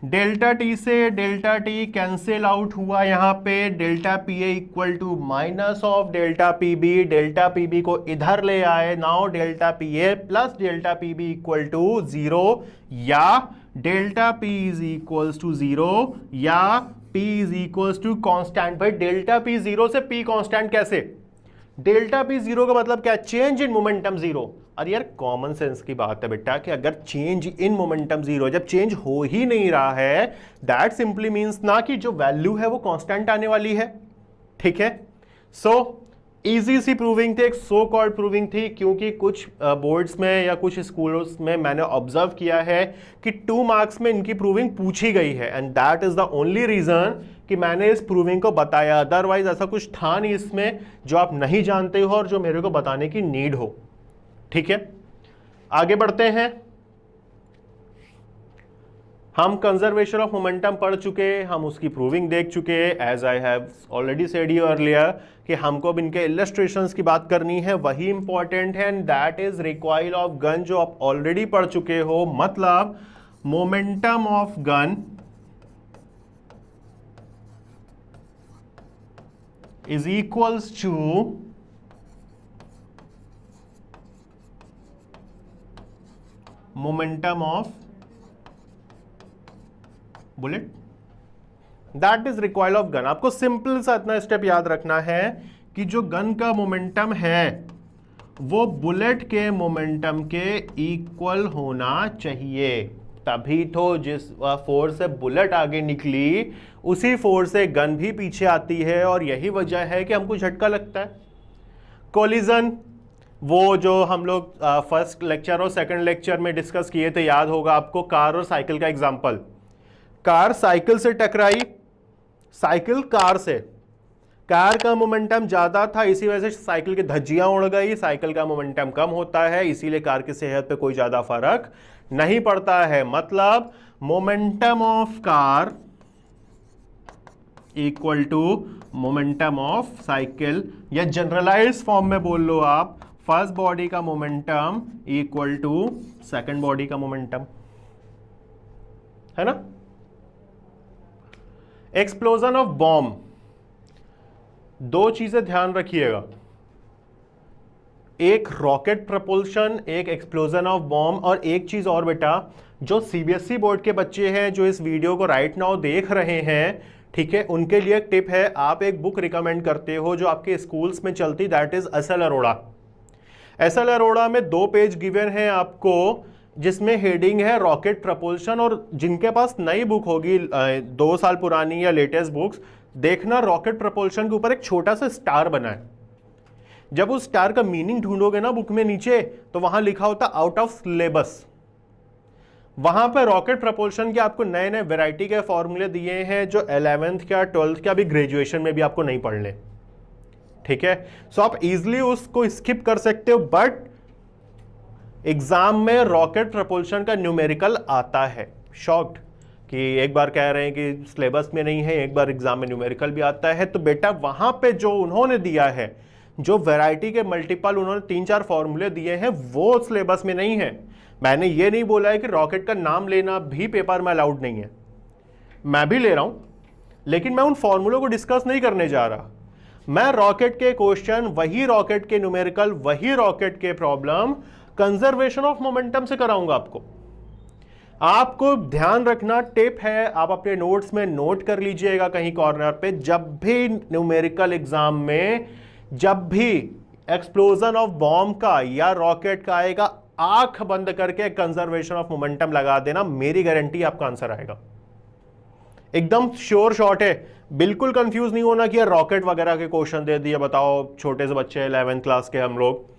डेल्टा टी से डेल्टा टी कैंसिल आउट हुआ, यहां पे delta P A equal to minus of delta P B, delta P B को इधर ले आए, now delta P A plus delta P B equal to 0, या delta P is equals to 0 या P is equals to constant. भाई delta P 0 से P constant कैसे? Delta P 0 का मतलब क्या? Change in momentum 0। अरे यार कॉमन सेंस की बात है बेटा कि अगर चेंज इन मोमेंटम 0, जब चेंज हो ही नहीं रहा है, दैट सिंपली मींस ना कि जो वैल्यू है वो कांस्टेंट आने वाली है। ठीक है, सो इजी सी प्रूविंग थी, एक सो कॉल्ड प्रूविंग थी, क्योंकि कुछ बोर्ड्स में या कुछ स्कूलों में मैंने ऑब्जर्व किया है कि 2 मार्क्स में इनकी प्रूविंग पूछी गई है, and that is the only reason कि मैंने इस प्रूविंग को बताया। अदरवाइज ऐसा कुछ था नहीं इसमें जो आप नहीं जानते हो और जो मेरे को बताने की नीड हो। ठीक है, आगे बढ़ते हैं। हम कंजर्वेशन ऑफ मोमेंटम पढ़ चुके, हम उसकी प्रूविंग देख चुके। As I have already said you earlier कि हमको अब इनके इलस्ट्रेशंस की बात करनी है, वही इंपॉर्टेंट है, and that is recoil of gun, जो आप ऑलरेडी पढ़ चुके हो। मतलब momentum of gun is equals to momentum of bullet, that is recoil of gun. आपको सिंपल सा इतना स्टेप याद रखना है कि जो गन का मोमेंटम है वो बुलेट के मोमेंटम के इक्वल होना चाहिए, तभी तो जिस फोर्स से बुलेट आगे निकली उसी फोर्स से गन भी पीछे आती है, और यही वजह है कि हमको झटका लगता है। कोलिजन, वो जो हम लोग फर्स्ट लेक्चर और सेकंड लेक्चर में डिस्कस किए थे, याद होगा आपको, कार और साइकिल का एग्जांपल। कार साइकिल से टकराई, साइकिल कार से, कार का मोमेंटम ज्यादा था, इसी वजह से साइकिल की धज्जियां उड़ गई। साइकिल का मोमेंटम कम होता है, इसीलिए कार की सेहत पे कोई ज्यादा फर्क नहीं पड़ता है। मतलब momentum of car equal to momentum of cycle, या जनरलाइज फॉर्म में बोल लो आप, फर्स्ट बॉडी का momentum equal to second body का मोमेंटम, है ना। एक्सप्लोजन ऑफ बॉम्ब, 2 चीजें ध्यान रखिएगा, एक रॉकेट प्रपोल्शन, एक एक्सप्लोजन ऑफ बॉम्ब। और एक चीज और बेटा, जो सीबीएसई बोर्ड के बच्चे हैं जो इस वीडियो को राइट नाउ देख रहे हैं, ठीक है, उनके लिए एक टिप है, आप एक बुक रिकमेंड करते हो जो आपके स्कूल्स में चलती, that is S L Arora. S L Arora में 2 पेज गिवन है आपको, जिसमें हेडिंग है रॉकेट प्रपोल्शन, और जिनके पास नई बुक होगी 2 साल पुरानी या लेटेस्ट बुक्स, देखना रॉकेट प्रपोल्शन के ऊपर एक छोटा सा स्टार बना है। जब उस स्टार का मीनिंग ढूंढोगे ना बुक में नीचे, तो वहां लिखा होता आउट ऑफ सिलेबस। वहां पर रॉकेट प्रपोल्शन के आपको नए नए वैरायटी के फॉर्मूले दिए हैं जो 11th का 12th का भी ग्रेजुएशन में भी आपको नहीं पढ़ने। ठीक है, सो आप इजिली उसको स्किप कर सकते हो, बट एग्जाम में रॉकेट प्रपोल्शन का न्यूमेरिकल आता है। शॉक्ड कि एक बार कह रहे हैं कि सिलेबस में नहीं है, एक बार एग्जाम में न्यूमेरिकल भी आता है। तो बेटा वहां पे जो उन्होंने दिया है, जो वैरायटी के मल्टीपल उन्होंने 3-4 फॉर्मूले दिए हैं, वो सिलेबस में नहीं है। मैंने ये नहीं बोला है कि रॉकेट का नाम लेना भी पेपर में अलाउड नहीं है, मैं भी ले रहा हूं, लेकिन मैं उन फॉर्मूलों को डिस्कस नहीं करने जा रहा। मैं रॉकेट के क्वेश्चन, वही रॉकेट के न्यूमेरिकल, वही रॉकेट के प्रॉब्लम कंजर्वेशन ऑफ मोमेंटम से कराऊंगा आपको। आपको ध्यान रखना, टिप है, आप अपने नोट्स में नोट कर लीजिएगा कहीं कॉर्नर पे, जब भी न्यूमेरिकल एग्जाम में जब भी एक्सप्लोजन ऑफ बॉम्ब का या रॉकेट का आएगा, आंख बंद करके कंजर्वेशन ऑफ मोमेंटम लगा देना, मेरी गारंटी आपका आंसर आएगा। एकदम श्योर शॉट है, बिल्कुल कंफ्यूज नहीं होना कि यार रॉकेट वगैरह के क्वेश्चन दे दिए, बताओ छोटे से बच्चे 11th क्लास के हम लोग।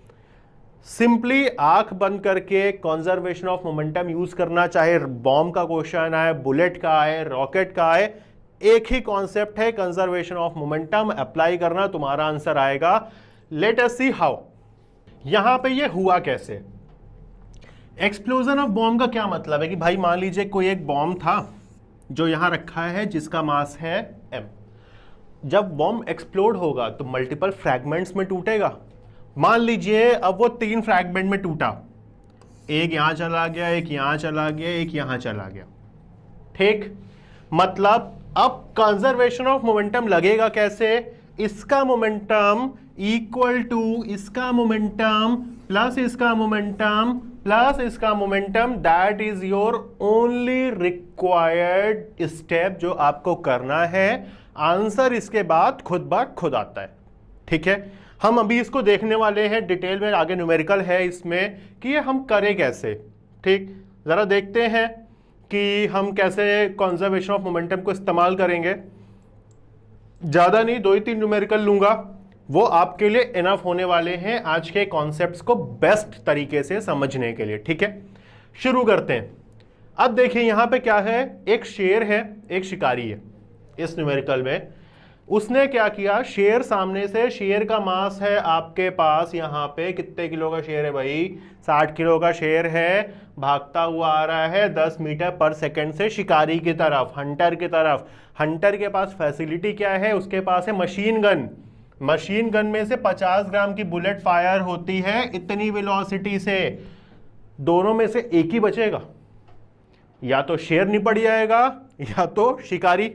सिंपली आंख बंद करके कंजर्वेशन ऑफ मोमेंटम यूज करना, चाहे बॉम्ब का क्वेश्चन आए, बुलेट का आए, रॉकेट का आए, एक ही कॉन्सेप्ट है, कंजर्वेशन ऑफ मोमेंटम अप्लाई करना, तुम्हारा आंसर आएगा। Let us see how. यहां पे ये हुआ कैसे। एक्सप्लोजन ऑफ बॉम्ब का क्या मतलब है कि भाई मान लीजिए कोई एक बॉम्ब था जो यहां रखा है जिसका मास है m। जब बॉम्ब एक्सप्लोड होगा तो मल्टीपल फ्रैगमेंट्स में टूटेगा, मान लीजिए अब वो 3 फ्रैगमेंट में टूटा, एक यहां चला गया, एक यहां चला गया, एक यहां चला गया, ठीक। मतलब अब कंजर्वेशन ऑफ मोमेंटम लगेगा कैसे, इसका मोमेंटम इक्वल टू इसका मोमेंटम प्लस इसका मोमेंटम प्लस इसका momentum, that is your only required step जो आपको करना है। आंसर इसके बाद खुद ब खुद आता है, ठीक है। हम अभी इसको देखने वाले हैं डिटेल में, आगे न्यूमेरिकल है इसमें कि ये हम करें कैसे, ठीक। जरा देखते हैं कि हम कैसे कंजर्वेशन ऑफ मोमेंटम को इस्तेमाल करेंगे। ज्यादा नहीं, 2 ही 3 न्यूमेरिकल लूंगा, वो आपके लिए इनफ होने वाले हैं आज के कॉन्सेप्ट्स को बेस्ट तरीके से समझने के लिए, ठीक है। शुरू करते हैं। अब देखिए यहां पे क्या है, एक शेर है, एक शिकारी है। इस न्यूमेरिकल में उसने क्या किया, शेर सामने से, शेर का मास है आपके पास यहां पे, कितने किलो का शेर है भाई, 60 किलो का शेर है, भागता हुआ आ रहा है 10 मीटर पर सेकंड से शिकारी की तरफ, हंटर की तरफ। हंटर के पास फैसिलिटी क्या है, उसके पास है मशीन गन। मशीन गन में से 50 ग्राम की बुलेट फायर होती है इतनी वेलोसिटी से, दोनों में से एक ही बचेगा, या तो शेर निपट जाएगा या तो शिकारी।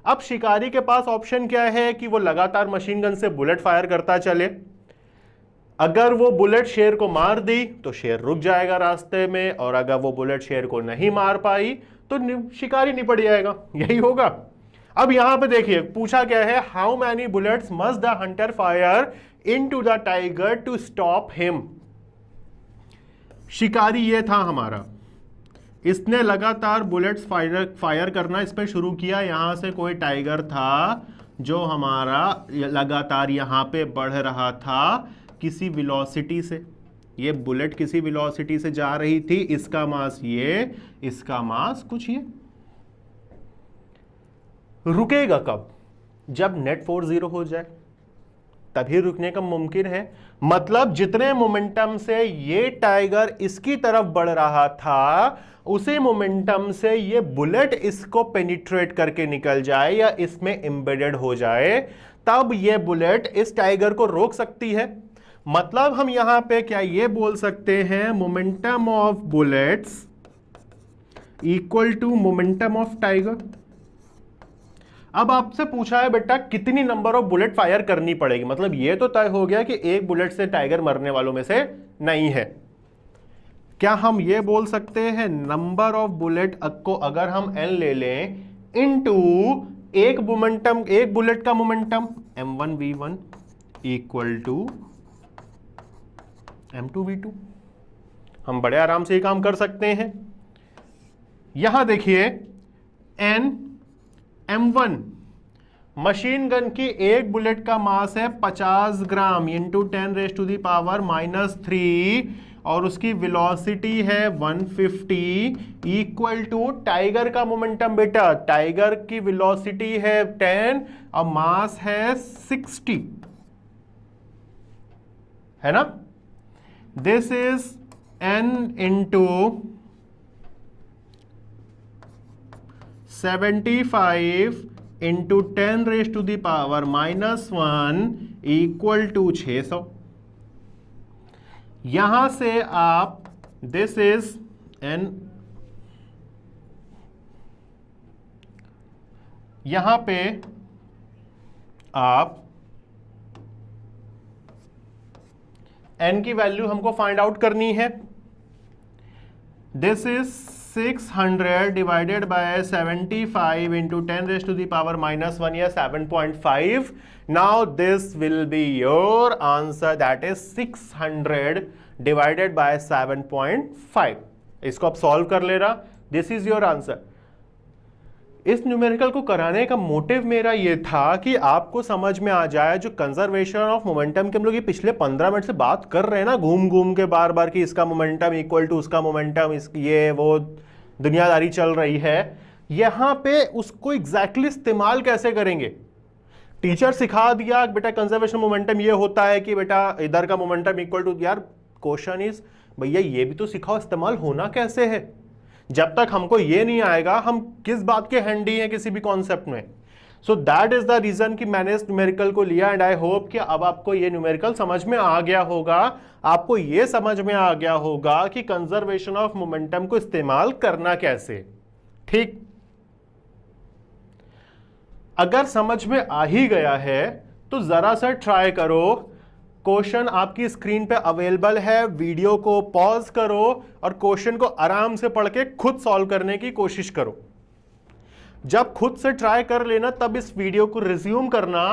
अब शिकारी के पास ऑप्शन क्या है कि वो लगातार मशीन गन से बुलेट फायर करता चले। अगर वो बुलेट शेर को मार दी तो शेर रुक जाएगा रास्ते में, और अगर वो बुलेट शेर को नहीं मार पाई तो शिकारी निपट जाएगा, यही होगा। अब यहां पे देखिए पूछा क्या है, how many bullets must the hunter fire into the tiger to stop him. शिकारी ये था हमारा, इसने लगातार बुलेट्स फायर करना इस पे शुरू किया। यहां से कोई टाइगर था जो हमारा लगातार यहां पे बढ़ रहा था किसी वेलोसिटी से, ये बुलेट किसी वेलोसिटी से जा रही थी, इसका मास ये, इसका मास कुछ ये। रुकेगा कब, जब नेट फोर्स 0 हो जाए, तभी रुकने का मुमकिन है। मतलब जितने मोमेंटम से ये टाइगर इसकी तरफ बढ़ रहा था, उसी मोमेंटम से ये बुलेट इसको पेनिट्रेट करके निकल जाए या इसमें एम्बेडेड हो जाए, तब ये बुलेट इस टाइगर को रोक सकती है। मतलब हम यहां पे क्या ये बोल सकते हैं, momentum of bullets equal to momentum of tiger. अब आपसे पूछा है बेटा कितनी नंबर ऑफ बुलेट फायर करनी पड़ेगी, मतलब ये तो तय हो गया कि एक बुलेट से टाइगर मरने वालों में से नहीं है। क्या हम ये बोल सकते हैं नंबर ऑफ बुलेट को अगर हम n ले लें इनटू एक मोमेंटम, एक बुलेट का momentum m1v1 equal to m2v2, हम बड़े आराम से ये काम कर सकते हैं। यहां देखिए n m1 मशीन गन की एक बुलेट का मास है 50 ग्राम इंटू 10⁻³ और उसकी वेलोसिटी है 150 इक्वल टू टाइगर का मोमेंटम। बेटा टाइगर की वेलोसिटी है 10 और मास है 60, है ना। This is n into 75 into 10⁻⁻1 equal to 600। यहां से आप दिस इज n, यहां पे आप n की वैल्यू हमको फाइंड आउट करनी है। This is 600 divided by 75 into 10⁻⁻1 या 7.5। Now this will be your answer, that is 600 divided by 7.5। इसको आप सॉल्व कर लेना, दिस इज योर आंसर। इस न्यूमेरिकल को कराने का मोटिव मेरा ये था कि आपको समझ में आ जाए जो कंजर्वेशन ऑफ मोमेंटम के हम लोग ये पिछले 15 मिनट से बात कर रहे हैं ना, घूम घूम के बार बार कि इसका मोमेंटम इक्वल टू उसका मोमेंटम, ये वो दुनियादारी चल रही है, यहां पे उसको एग्जैक्टली इस्तेमाल कैसे करेंगे। टीचर सिखा दिया बेटा कंजर्वेशन मोमेंटम ये होता है कि बेटा इधर का मोमेंटम इक्वल टू, यार क्वेश्चन इज भैया ये भी तो सिखाओ इस्तेमाल होना कैसे है। जब तक हमको ये नहीं आएगा हम किस बात के हैंडी हैं किसी भी कॉन्सेप्ट में। So that is the reason कि मैंने इस न्यूमेरिकल को लिया एंड आई होप कि अब आपको ये न्यूमेरिकल समझ में आ गया होगा, आपको ये समझ में आ गया होगा कि कंजर्वेशन ऑफ मोमेंटम को इस्तेमाल करना कैसे। ठीक, अगर समझ में आ ही गया है तो जरा सा ट्राई करो, क्वेश्चन आपकी स्क्रीन पे अवेलेबल है, वीडियो को पॉज करो और क्वेश्चन को आराम से पढ़ के खुद सॉल्व करने की कोशिश करो। जब खुद से ट्राई कर लेना तब इस वीडियो को रिज्यूम करना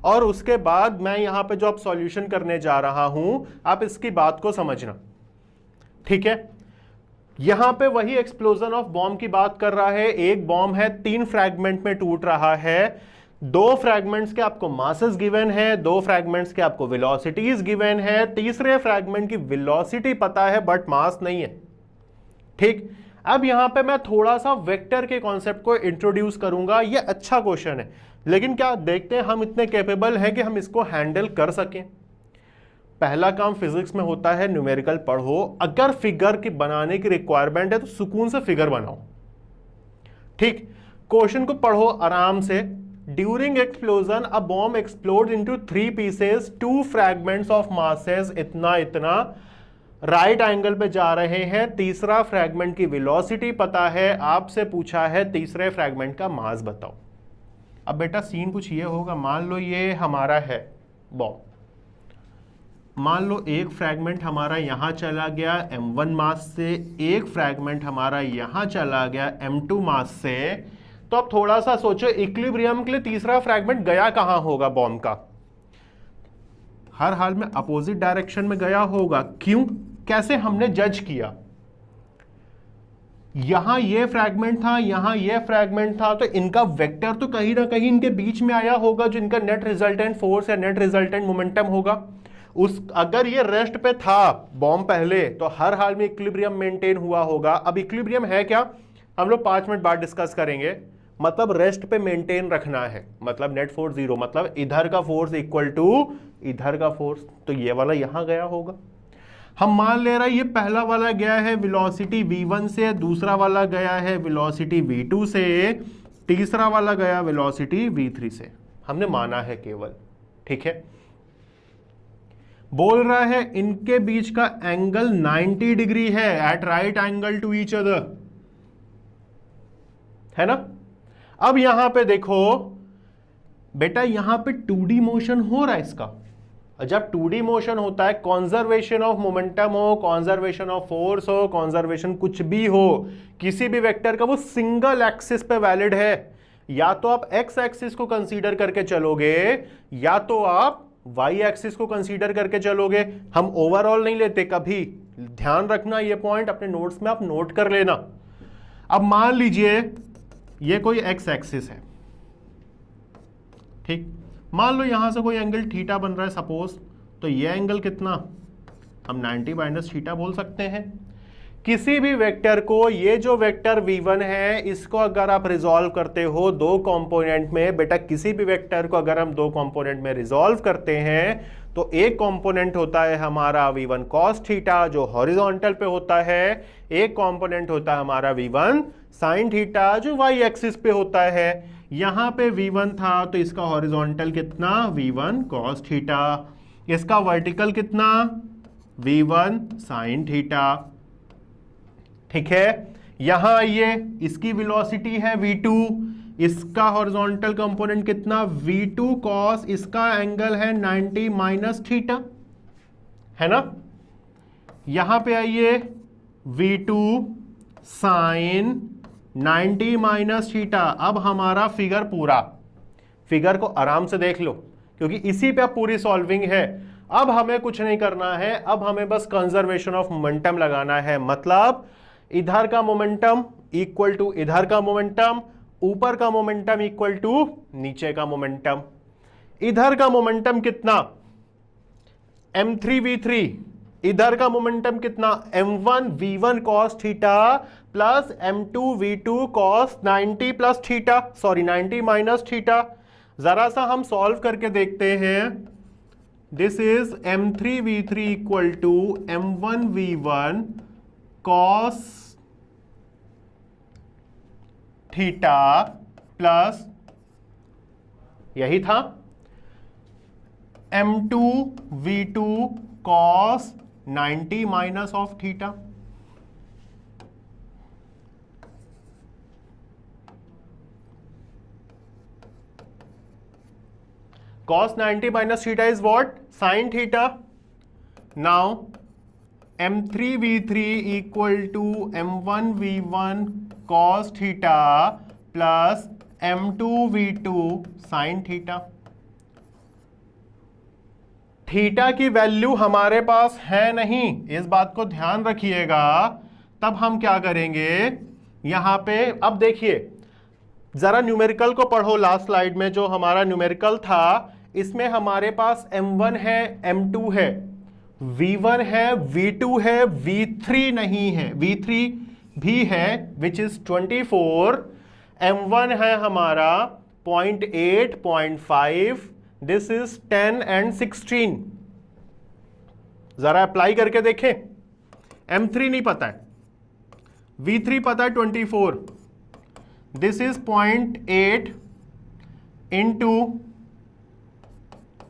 और उसके बाद मैं यहां पे जो आप सॉल्यूशन करने जा रहा हूं आप इसकी बात को समझना। ठीक है, यहां पे वही एक्सप्लोजन ऑफ बॉम्ब की बात कर रहा है। एक बॉम्ब है, 3 फ्रैगमेंट में टूट रहा है, 2 फ्रैगमेंट्स के आपको मासेस गिवन है, 2 फ्रैगमेंट्स के आपको वेलोसिटीज गिवन है, तीसरे फ्रैगमेंट की वेलोसिटी पता है बट मास नहीं है। ठीक, अब यहां पे मैं थोड़ा सा वेक्टर के कॉन्सेप्ट को इंट्रोड्यूस करूंगा। ये अच्छा क्वेश्चन है, लेकिन क्या देखते हैं हम इतने कैपेबल हैं कि हम इसको हैंडल कर सकें। पहला काम फिजिक्स में होता है न्यूमेरिकल पढ़ो, अगर फिगर की बनाने की रिक्वायरमेंट है तो सुकून से फिगर बनाओ। ठीक, क्वेश्चन को पढ़ो आराम से। During explosion a bomb explode into 3 pieces, 2 fragments of masses इतना इतना राइट एंगल पे जा रहे हैं, तीसरा फ्रैगमेंट की वेलोसिटी पता है, आपसे पूछा है तीसरे फ्रैगमेंट का मास बताओ। अब बेटा सीन कुछ ये होगा, मान लो ये हमारा है बॉम्ब, मान लो एक फ्रैगमेंट हमारा यहां चला गया m1 मास से, एक फ्रैगमेंट हमारा यहां चला गया m2 मास से। तो अब थोड़ा सा सोचो इक्विलिब्रियम के लिए तीसरा फ्रैगमेंट गया कहां होगा बॉम्ब का? हर हाल में अपोजिट डायरेक्शन में गया होगा। क्यों, कैसे हमने जज किया? यहां ये फ्रैगमेंट था, यहां ये फ्रैगमेंट था, तो इनका वेक्टर तो कहीं ना कहीं इनके बीच में आया होगा, जो इनका नेट रिजल्टेंट फोर्स या नेट रिजल्टेंट मोमेंटम होगा। उस अगर ये रेस्ट पे था बॉम्ब पहले तो हर हाल में इक्विलिब्रियम मेंटेन हुआ होगा। अब इक्विलिब्रियम है क्या, हम लोग 5 मिनट बाद डिस्कस करेंगे। मतलब रेस्ट पे मेंटेन रखना है, मतलब नेट फोर्स 0, मतलब इधर का फोर्स इक्वल टू इधर का फोर्स, तो ये वाला यहां गया होगा। हम मान ले रहा है ये पहला वाला गया है वेलोसिटी v1 से, दूसरा वाला गया है वेलोसिटी v2 से, तीसरा वाला गया वेलोसिटी v3 से, हमने माना है केवल। ठीक है, बोल रहा है इनके बीच का एंगल 90 डिग्री है, at right angle to each other, है ना। अब यहां पे देखो बेटा, यहां पे 2D मोशन हो रहा है इसका। जब 2D मोशन होता है, कॉन्जर्वेशन ऑफ मोमेंटम हो, कॉन्जर्वेशन ऑफ फोर्स हो, कॉन्जर्वेशन कुछ भी हो, किसी भी वेक्टर का वो सिंगल एक्सिस पे वैलिड है। या तो आप एक्स एक्सिस को कंसीडर करके चलोगे या तो आप वाई एक्सिस को कंसीडर करके चलोगे। हम ओवरऑल नहीं लेते कभी, ध्यान रखना ये पॉइंट, अपने नोट्स में आप नोट कर लेना। अब मान लीजिए ये कोई एक्स एक्सिस है, ठीक, मान लो यहां से कोई एंगल थीटा बन रहा है सपोज, तो ये एंगल कितना, हम 90 माइनस थीटा बोल सकते हैं। किसी भी वेक्टर को, ये जो वेक्टर v1 है इसको अगर आप रिजॉल्व करते हो 2 कंपोनेंट में, बेटा किसी भी वेक्टर को अगर हम 2 कंपोनेंट में रिजॉल्व करते हैं तो एक कंपोनेंट होता है हमारा v1 cos थीटा जो हॉरिजॉन्टल पे होता है, एक कंपोनेंट होता है हमारा v1 sin थीटा जो y एक्सिस पे होता है। यहां पे v1 था तो इसका हॉरिजॉन्टल कितना, v1 cos थीटा, इसका वर्टिकल कितना, v1 sin थीटा। ठीक है, यहां आइए, इसकी वेलोसिटी है v2, इसका हॉरिजॉन्टल कंपोनेंट कितना, v2 cos, इसका एंगल है 90 माइनस थीटा, है ना। यहां पे आइए, v2 sin 90 माइनस थीटा। अब हमारा फिगर पूरा, फिगर को आराम से देख लो क्योंकि इसी पे अब पूरी सॉल्विंग है। अब हमें कुछ नहीं करना है, अब हमें बस कंजर्वेशन ऑफ मोमेंटम लगाना है। मतलब इधर का मोमेंटम इक्वल टू इधर का मोमेंटम, ऊपर का मोमेंटम इक्वल टू नीचे का मोमेंटम। इधर का मोमेंटम कितना, m3v3, इधर का मोमेंटम कितना, m1 v1 cos theta plus m2 v2 cos 90 प्लस थीटा, सॉरी 90 माइनस थीटा। जरा सा हम सॉल्व करके देखते हैं। This is m3v3 equal to m1v1 cos theta plus यही था m2v2 cos 90 minus of theta. cos 90 minus theta is what? Sin theta. Now m3v3 equal to m1v1 cos theta plus m2v2 sin theta. Theta की value हमारे पास है नहीं, इस बात को ध्यान रखिएगा। तब हम क्या करेंगे, यहां पे अब देखिए जरा न्यूमेरिकल को पढ़ो। लास्ट स्लाइड में जो हमारा न्यूमेरिकल था, इसमें हमारे पास m1 है, m2 है, v1 है, v2 है, v3 नहीं है, v3 भी है विच इज 24, m1 है हमारा 0.8, 0.5, दिस इज 10 एंड 16। जरा अप्लाई करके देखें। m3 नहीं पता है, v3 पता है 24, this is 0.8 into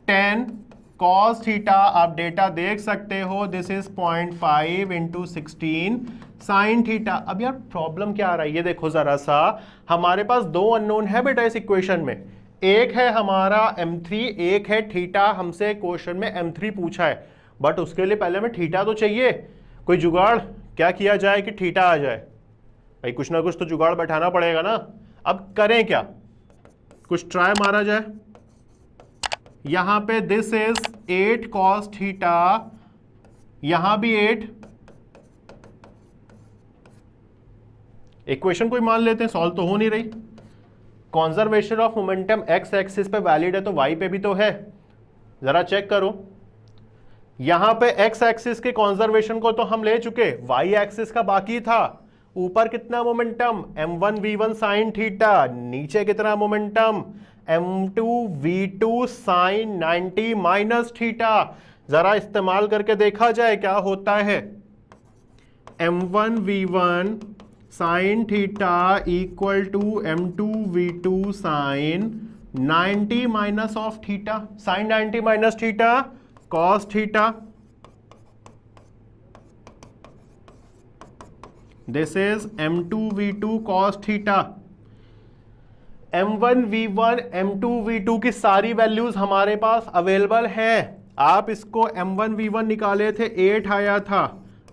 10 cos theta. आप डेटा देख सकते हो, this is 0.5 into 16 sine theta. अब यार प्रॉब्लम क्या आ रहा है, ये देखो जरा सा, हमारे पास दो अननोन है बेटा इस इक्वेशन में। एक है हमारा m3, एक है थीटा। हमसे क्वेश्चन में m3 पूछा है, बट उसके लिए पहले हमें थीटा तो चाहिए। कोई जुगाड़ क्या किया जाए कि थीटा आ जाए? भाई कुछ ना कुछ तो जुगाड़ बैठाना पड़ेगा ना। अब करें क्या, कुछ ट्राई मारा जाए। यहां पे दिस इज 8 cos थीटा, यहां भी 8। इक्वेशन कोई मान लेते हैं, सॉल्व तो हो नहीं रही। Conservation of momentum x axis पे वैलिड है तो वाई पे भी तो है, जरा चेक करो। यहां पे एक्स एक्सिस के कॉन्जर्वेशन को तो हम ले चुके, वाई एक्सिस का बाकी था। ऊपर कितना momentum, m1 v1 sine theta, नीचे कितना momentum, m2 v2 sine 90 minus theta. जरा इस्तेमाल करके देखा जाए क्या होता है। m1 v1 sine theta equal to m2 v2 sine 90 minus of theta. Sine 90 minus theta cos theta, this is m2 v2 cos theta. m1 v1 m2 v2 की सारी वैल्यूज हमारे पास अवेलेबल हैं। आप इसको m1 v1 निकाले थे 8 आया था,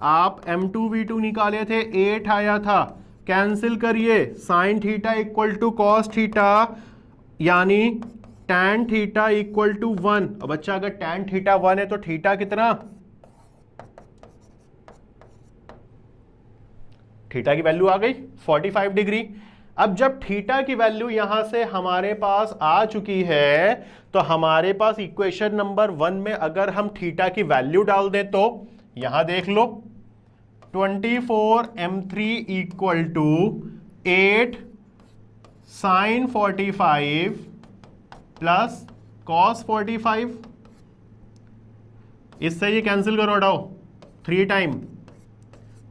आप m2 v2 निकाले थे 8 आया था। कैंसिल करिए, sine theta equal to cos theta यानी tan थीटा इक्वल टू 1। अब बच्चा अगर tan थीटा 1 है तो थीटा कितना, थीटा की वैल्यू आ गई 45 डिग्री। अब जब थीटा की वैल्यू यहां से हमारे पास आ चुकी है तो हमारे पास इक्वेशन नंबर 1 में अगर हम थीटा की वैल्यू डाल दें तो यहां देख लो 24 m3 equal to 8 sine 45 plus cos 45। इससे ये कैंसिल करो, हटाओ 3 time,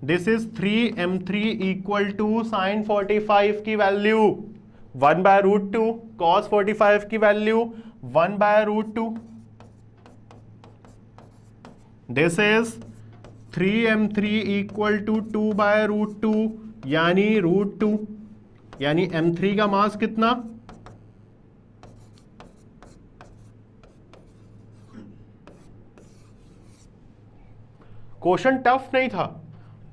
this is 3 m3 equal to sine 45 की वैल्यू 1/√2, कॉस 45 की value 1/√2, this is 3 m3 equal to 2/√2 यानी √2, यानी m3 का मास कितना, क्वेश्चन टफ नहीं था,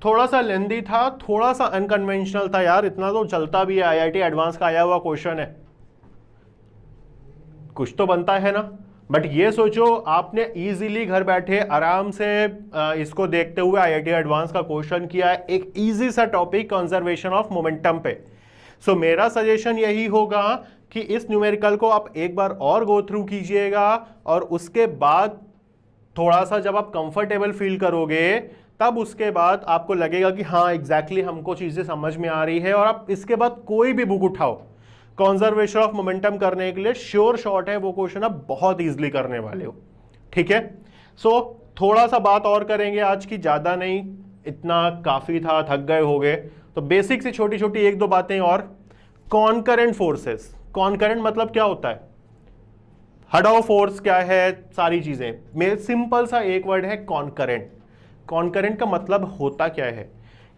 थोड़ा सा लेंदी था, थोड़ा सा अनकन्वेंशनल था यार, इतना तो चलता भी है, आईआईटी एडवांस का आया हुआ क्वेश्चन है, कुछ तो बनता है ना। बट ये सोचो आपने इजीली घर बैठे आराम से इसको देखते हुए आईआईटी एडवांस का क्वेश्चन किया है, एक इजी सा टॉपिक कंजर्वेशन ऑफ मोमेंटम पे। सो मेरा सजेशन यही होगा कि इस न्यूमेरिकल को आप एक बार और गो थ्रू कीजिएगा और उसके बाद थोड़ा सा जब आप कंफर्टेबल फील करोगे तब उसके बाद आपको लगेगा कि हाँ एग्जैक्टली हमको चीजें समझ में आ रही है, और आप इसके बाद कोई भी बुक उठाओ कंजर्वेशन ऑफ मोमेंटम करने के लिए, श्योर शॉट है वो क्वेश्चन आप बहुत इजीली करने वाले हो। ठीक है, सो थोड़ा सा बात और करेंगे आज की, ज्यादा नहीं, इतना काफी था, थक गए होगे, तो बेसिक सी छोटी छोटी एक दो बातें और। कॉन्करेंट फोर्सेस, कॉन्करेंट मतलब क्या होता है, हटाओ फोर्स क्या है, सारी चीजें, मेरे सिंपल सा एक वर्ड है कॉन्करेंट। कॉन्करेंट का मतलब होता क्या है,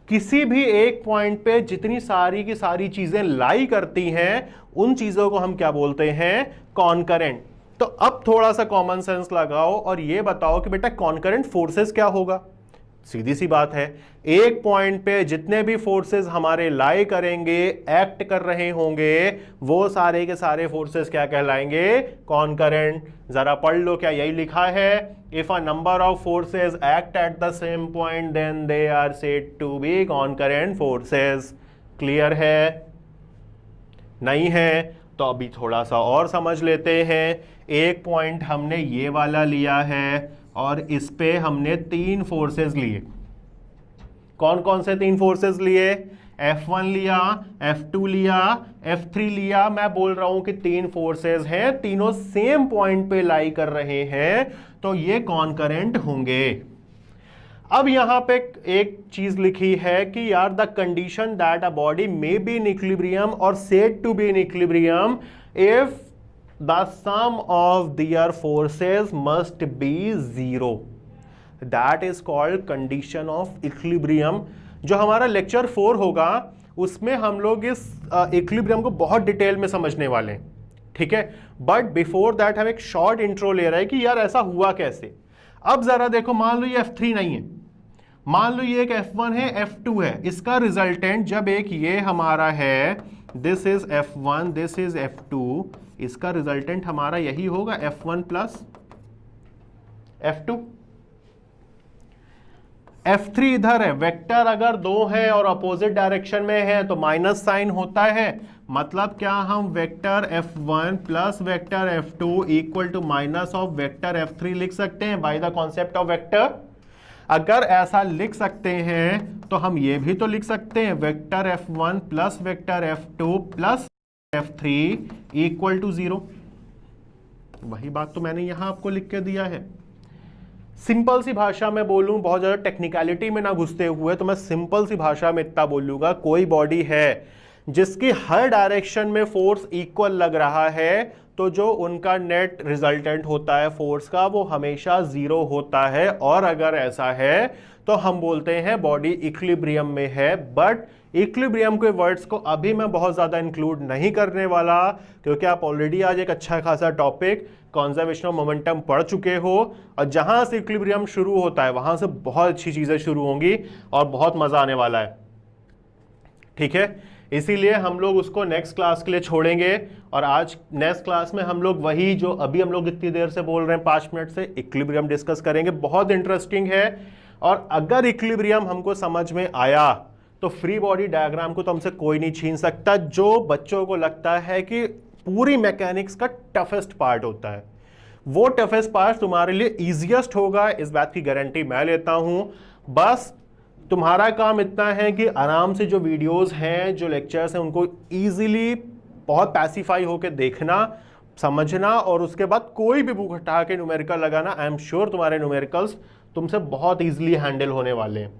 किसी भी एक पॉइंट पे जितनी सारी की सारी चीजें लाई करती हैं उन चीजों को हम क्या बोलते हैं, कॉन्करेंट। तो अब थोड़ा सा कॉमन सेंस लगाओ और ये बताओ कि बेटा कॉन्करेंट फोर्सेस क्या होगा। सीधी सी बात है, एक पॉइंट पे जितने भी फोर्सेस हमारे लाई करेंगे, एक्ट कर रहे होंगे, वो सारे के सारे फोर्सेस क्या कहलाएंगे, कॉन्करेंट। जरा पढ़ लो, क्या यही लिखा है, if a number of forces act at the same point then they are said to be concurrent forces. Clear है, नहीं है तो अभी थोड़ा सा और समझ लेते हैं। एक पॉइंट हमने ये वाला लिया है और इस पे हमने 3 फोर्सेस लिए। कौन कौन से 3 फोर्सेस लिए, F1 लिया, F2 लिया, F3 लिया। मैं बोल रहा हूं कि 3 फोर्सेस हैं, तीनों सेम पॉइंट पे लाई कर रहे हैं, तो ये कॉन्करेंट होंगे। अब यहां पे एक चीज लिखी है कि यार the condition that a body may be in equilibrium और said to be in equilibrium if the sum of their forces must be 0, that is called condition of equilibrium। जो हमारा लेक्चर 4 होगा उसमें हम लोग इस इक्विलिब्रियम को बहुत डिटेल में समझने वाले हैं, ठीक है। बट बिफोर दैट हम एक शॉर्ट इंट्रो ले रहे हैं कि यार ऐसा हुआ कैसे। अब जरा देखो, मान लो ये F3 नहीं है, मान लो ये एक F1 है, F2 है, इसका रिजल्टेंट जब एक ये हमारा है, this is F1, this is F2, इसका रिजल्टेंट हमारा यही होगा F1 प्लस F2। F3 इधर है, वेक्टर अगर 2 है और अपोजिट डायरेक्शन में है तो माइनस साइन होता है, मतलब क्या हम vector F1 plus vector F2 equal to minus of vector F3 लिख सकते हैं by the concept of vector. अगर ऐसा लिख सकते हैं तो हम ये भी तो लिख सकते हैं vector F1 plus vector F2 plus F3 equal to 0। वही बात तो मैंने यहां आपको लिख के दिया है। सिंपल सी भाषा में बोलूं, बहुत ज्यादा टेक्निकलिटी में ना घुसते हुए, तो मैं सिंपल सी भाषा में इतना बोलूंगा, कोई बॉडी है जिसकी हर डायरेक्शन में फोर्स इक्वल लग रहा है, तो जो उनका नेट रिजल्टेंट होता है फोर्स का वो हमेशा 0 होता है। और अगर ऐसा है तो हम बोलते हैं बॉडी इक्विलिब्रियम में है। बट इक्विलिब्रियम के वर्ड्स को अभी मैं बहुत ज्यादा इंक्लूड नहीं करने वाला, क्योंकि आप ऑलरेडी आज एक अच्छा खासा टॉपिक कंजर्वेशन ऑफ मोमेंटम पढ़ चुके हो, और जहां से इक्विलिब्रियम शुरू होता है वहां से बहुत अच्छी चीजें शुरू होंगी और बहुत मजा आने वाला है, ठीक है। इसीलिए हम लोग उसको नेक्स्ट क्लास के लिए छोड़ेंगे, और आज नेक्स्ट क्लास में हम लोग वही जो अभी हम लोग इतनी देर से बोल रहे हैं 5 मिनट से, इक्विलिब्रियम डिस्कस करेंगे। बहुत इंटरेस्टिंग है, और अगर इक्विलिब्रियम हमको समझ में आया तो फ्री बॉडी डायग्राम को तो हमसे कोई नहीं छीन सकता। जो बच्चों को लगता है कि पूरी मैकेनिक्स का टफेस्ट पार्ट होता है, वो टफेस्ट पार्ट तुम्हारे लिए इजीएस्ट होगा, इस बात की गारंटी मैं लेता हूं। बस तुम्हारा काम इतना है कि आराम से जो वीडियोस हैं, जो लेक्चर्स हैं, उनको इजीली बहुत पैसिफाई होकर देखना, समझना, और उसके बाद कोई भी बुक हटा के न्यूमेरिकल लगाना। आई एम श्योर तुम्हारे न्यूमेरिकल्स तुमसे बहुत इजीली हैंडल होने वाले हैं,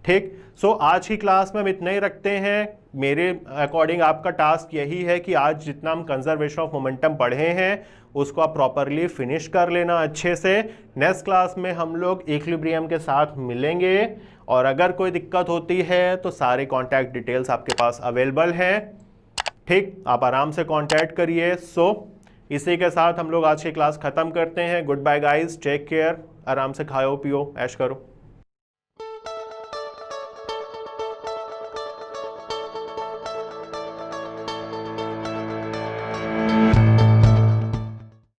ठीक। सो आज की क्लास में हम इतना ही रखते हैं। मेरे अकॉर्डिंग आपका टास्क यही है कि आज जितना हम कंजर्वेशन ऑफ मोमेंटम पढ़े हैं उसको आप प्रॉपरली फिनिश कर लेना अच्छे से। नेक्स्ट क्लास में हम लोग इक्विलिब्रियम के साथ मिलेंगे, और अगर कोई दिक्कत होती है तो सारे कॉन्टैक्ट डिटेल्स आपके पास अवेलेबल हैं, ठीक। आप आराम से कॉन्टैक्ट करिए। सो इसी के साथ हम लोग आज की क्लास खत्म करते हैं। Good bye guys, take care, आराम से खाओ पियो ऐश करो।